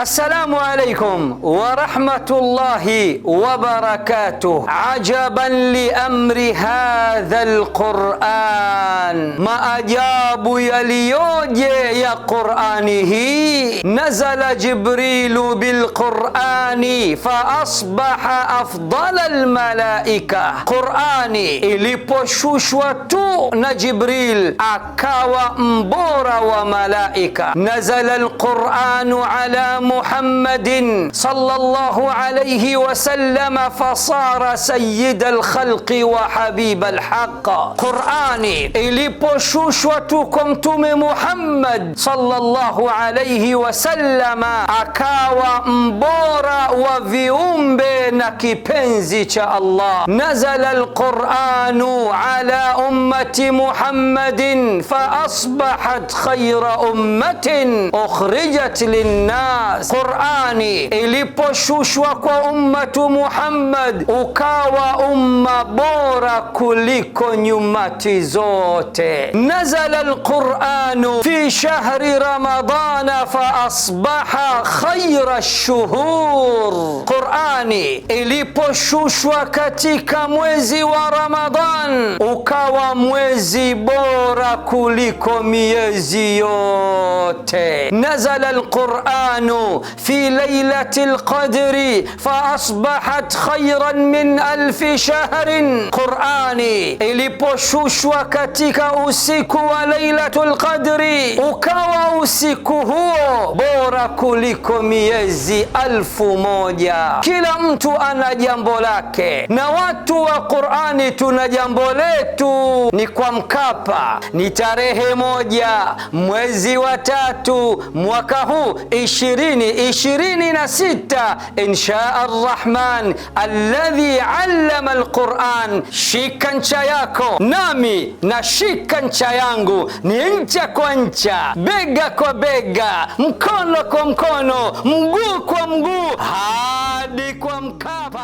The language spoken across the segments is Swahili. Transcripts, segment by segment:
Assalamu alaikum wa rahmatullahi wa barakatuh. Ajaban li amri hadha alquran, maajabu yaliyoje ya Qurani hii. Nazala Jibrilu bilqurani fa asbaha afdala almalaika. Qurani iliposhushwa tu na Jibril akawa mbora wa malaika. Nazala alquranu ala Muhammadin sallallahu alayhi wa sallam fasara sayyid alkhalqi wa habib alhaq. Qurani iliposhushwa tu kwa Mtume Muhammad sallallahu alayhi wa sallam akawa mbora wa viumbe na kipenzi cha Allah. Nazala alquranu ala ummati Muhammadin fa asbahat khayra ummatin ukhrijat linnas. Qurani iliposhushwa kwa ummatu Muhammad ukawa umma bora kuliko nyumati zote. Nazala alquranu fi shahri ramadana fa asbaha khayra shuhur. Qurani iliposhushwa katika mwezi wa Ramadhan ukawa mwezi bora kuliko miezi yote. Nazala alquranu fi laylatil qadri fa asbahat khayran min alfi shahrin. Qurani iliposhushwa katika usiku wa laylatul qadri ukawa usiku huo bora kuliko miezi 1000. Kila mtu ana jambo lake, na watu wa Qurani tuna jambo letu. Ni kwa Mkapa, ni tarehe 1 mwezi wa 3 mwaka huu 2026 insha Arrahman alladhi allama alquran. Shika ncha yako nami na shika ncha yangu, ni ncha kwa ncha, bega kwa bega, mkono kwa mkono, mguu kwa mguu, hadi kwa Mkapa.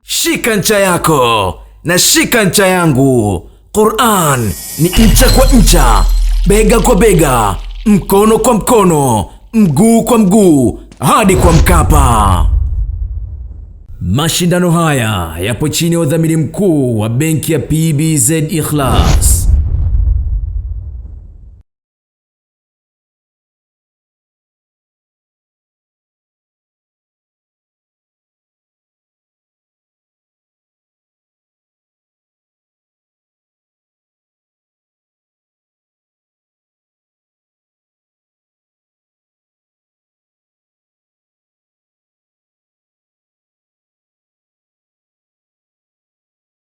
Shika ncha yako na shika ncha yangu. Quran ni ncha kwa ncha, bega kwa bega, mkono kwa mkono, mguu kwa mguu, hadi kwa Mkapa. Mashindano haya yapo chini ya udhamini mkuu wa benki ya PBZ Ikhlas.